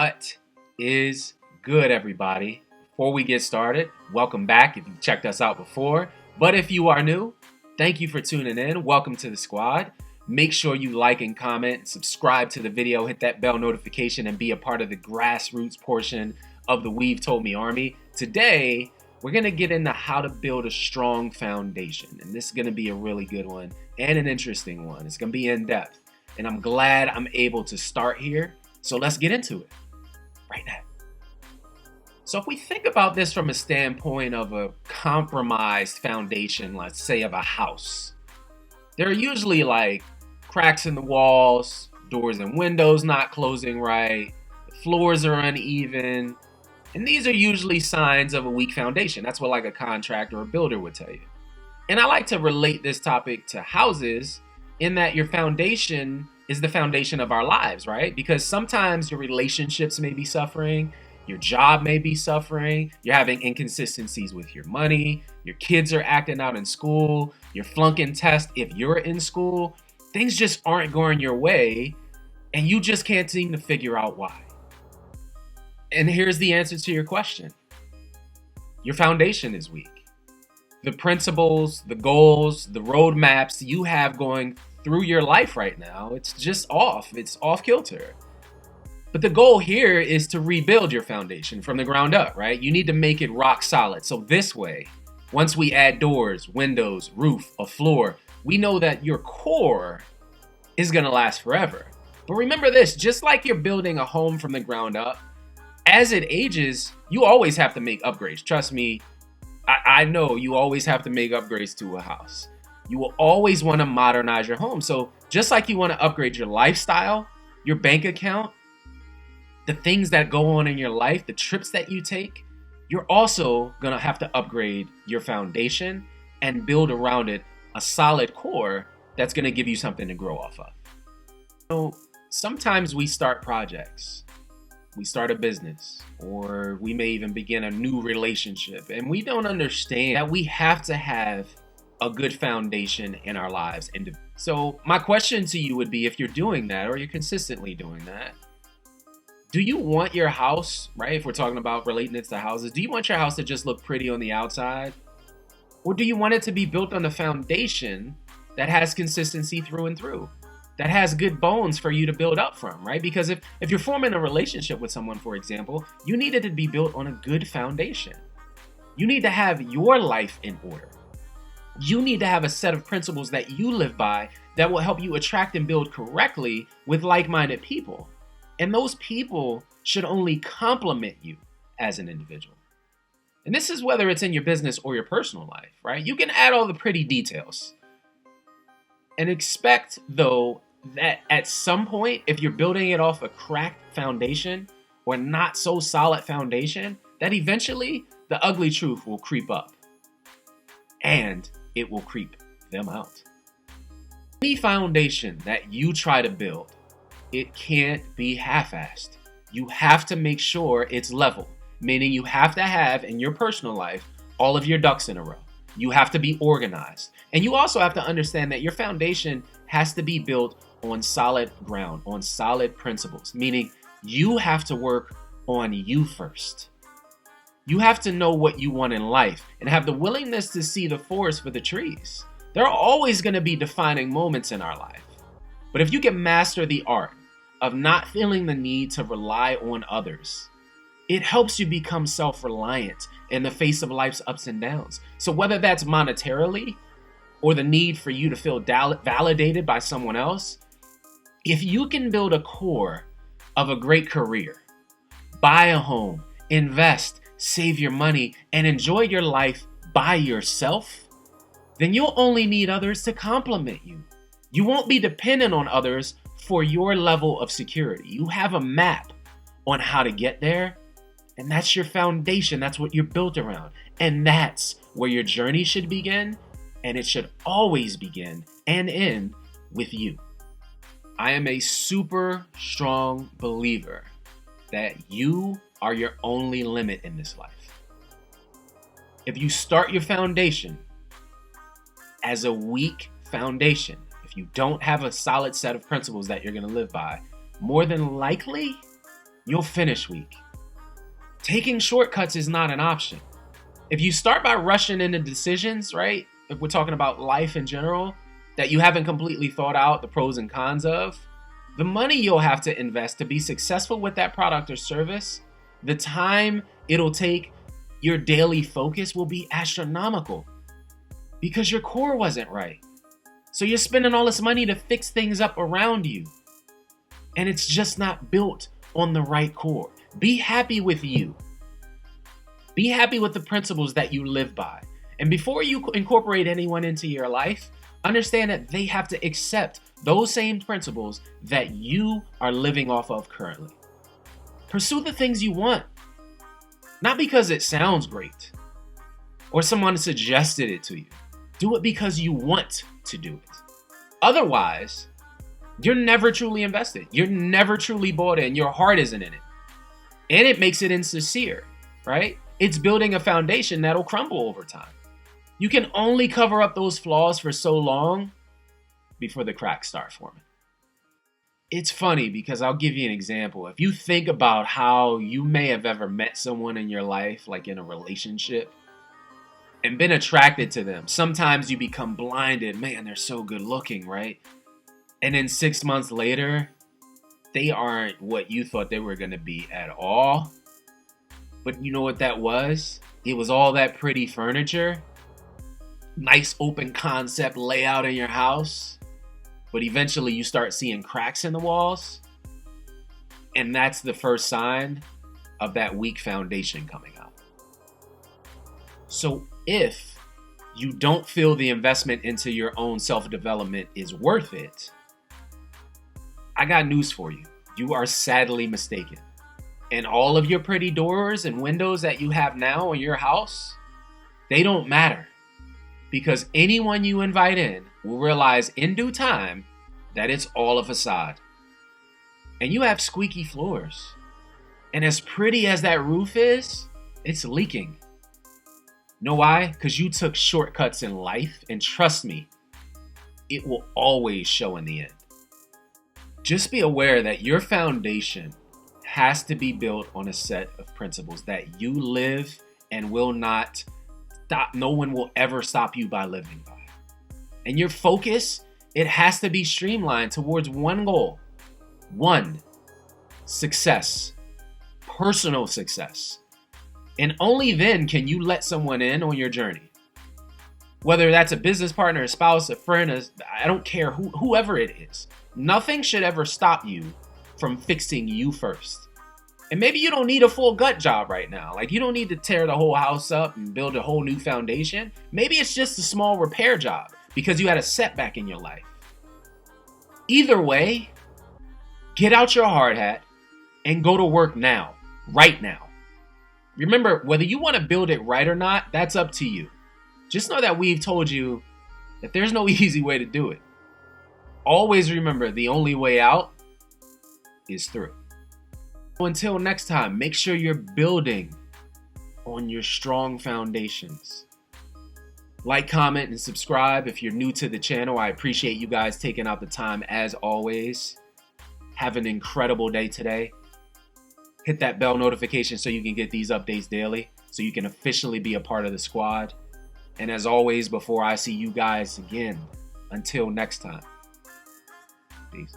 What is good, everybody? Before we get started, welcome back if you've checked us out before. But if you are new, thank you for tuning in. Welcome to the squad. Make sure you like and comment, subscribe to the video, hit that bell notification, and be a part of the grassroots portion of the Weave Told Me Army. Today, we're going to get into how to build a strong foundation. And this is going to be a really good one and an interesting one. It's going to be in depth. And I'm glad I'm able to start here. So let's get into it right now. So if we think about this from a standpoint of a compromised foundation, let's say of a house, there are usually like cracks in the walls, doors and windows not closing right, the floors are uneven, and these are usually signs of a weak foundation. That's what like a contractor or a builder would tell you. And I like to relate this topic to houses in that your foundation is the foundation of our lives, right? Because sometimes your relationships may be suffering, your job may be suffering, you're having inconsistencies with your money, your kids are acting out in school, you're flunking tests if you're in school, things just aren't going your way, and you just can't seem to figure out why. And here's the answer to your question. Your foundation is weak. The principles, the goals, the roadmaps you have going through your life right now, it's just off. It's off kilter. But the goal here is to rebuild your foundation from the ground up, right? You need to make it rock solid. So this way, once we add doors, windows, roof, a floor, we know that your core is going to last forever. But remember this, just like you're building a home from the ground up, as it ages, you always have to make upgrades. Trust me, I know you always have to make upgrades to a house. You will always want to modernize your home. So just like you want to upgrade your lifestyle, your bank account, the things that go on in your life, the trips that you take, you're also going to have to upgrade your foundation and build around it a solid core that's going to give you something to grow off of. So sometimes we start projects. We start a business, or we may even begin a new relationship, and we don't understand that we have to have a good foundation in our lives. So my question to you would be, if you're doing that, or you're consistently doing that, do you want your house, right? If we're talking about relating it to houses, do you want your house to just look pretty on the outside? Or do you want it to be built on a foundation that has consistency through and through? That has good bones for you to build up from, right? Because if you're forming a relationship with someone, for example, you need it to be built on a good foundation. You need to have your life in order. You need to have a set of principles that you live by that will help you attract and build correctly with like-minded people. And those people should only complement you as an individual. And this is whether it's in your business or your personal life, right? You can add all the pretty details. And expect, though, that at some point, if you're building it off a cracked foundation or not so solid foundation, that eventually the ugly truth will creep up. And it will creep them out. Any foundation that you try to build, it can't be half-assed. You have to make sure it's level, meaning you have to have in your personal life all of your ducks in a row. You have to be organized. And you also have to understand that your foundation has to be built on solid ground, on solid principles, meaning you have to work on you first. You have to know what you want in life and have the willingness to see the forest for the trees. There are always going to be defining moments in our life. But if you can master the art of not feeling the need to rely on others, it helps you become self-reliant in the face of life's ups and downs. So whether that's monetarily or the need for you to feel validated by someone else, if you can build a core of a great career, buy a home, invest, save your money, and enjoy your life by yourself, then you'll only need others to complement you. You won't be dependent on others for your level of security. You have a map on how to get there, and that's your foundation. That's what you're built around. And that's where your journey should begin, and it should always begin and end with you. I am a super strong believer that you are your only limit in this life. If you start your foundation as a weak foundation, if you don't have a solid set of principles that you're going to live by, more than likely, you'll finish weak. Taking shortcuts is not an option. If you start by rushing into decisions, right? If we're talking about life in general, that you haven't completely thought out the pros and cons of, the money you'll have to invest to be successful with that product or service, the time it'll take, your daily focus will be astronomical because your core wasn't right. So you're spending all this money to fix things up around you, and it's just not built on the right core. Be happy with you. Be happy with the principles that you live by. And before you incorporate anyone into your life, understand that they have to accept those same principles that you are living off of currently. Pursue the things you want, not because it sounds great or someone suggested it to you. Do it because you want to do it. Otherwise, you're never truly invested. You're never truly bought in. Your heart isn't in it. And it makes it insincere, right? It's building a foundation that'll crumble over time. You can only cover up those flaws for so long before the cracks start forming. It's funny because I'll give you an example. If you think about how you may have ever met someone in your life, like in a relationship, and been attracted to them. Sometimes you become blinded. Man, they're so good looking, right? And then 6 months later, they aren't what you thought they were going to be at all. But you know what that was? It was all that pretty furniture, nice open concept layout in your house. But eventually you start seeing cracks in the walls. And that's the first sign of that weak foundation coming out. So if you don't feel the investment into your own self-development is worth it, I got news for you. You are sadly mistaken. And all of your pretty doors and windows that you have now in your house, they don't matter. Because anyone you invite in will realize in due time that it's all a facade. And you have squeaky floors. And as pretty as that roof is, it's leaking. Know why? Because you took shortcuts in life, and trust me, it will always show in the end. Just be aware that your foundation has to be built on a set of principles that you live and will not stop. No one will ever stop you by living by. And your focus, it has to be streamlined towards one goal. One, success, personal success. And only then can you let someone in on your journey. Whether that's a business partner, a spouse, a friend, I don't care, whoever it is. Nothing should ever stop you from fixing you first. And maybe you don't need a full gut job right now. Like you don't need to tear the whole house up and build a whole new foundation. Maybe it's just a small repair job because you had a setback in your life. Either way, get out your hard hat and go to work now, right now. Remember, whether you want to build it right or not, that's up to you. Just know that we've told you that there's no easy way to do it. Always remember, the only way out is through. Until next time, make sure you're building on your strong foundations. Like, comment, and subscribe if you're new to the channel. I appreciate you guys taking out the time as always. Have an incredible day today. Hit that bell notification so you can get these updates daily, so you can officially be a part of the squad. And as always, before I see you guys again, until next time, peace.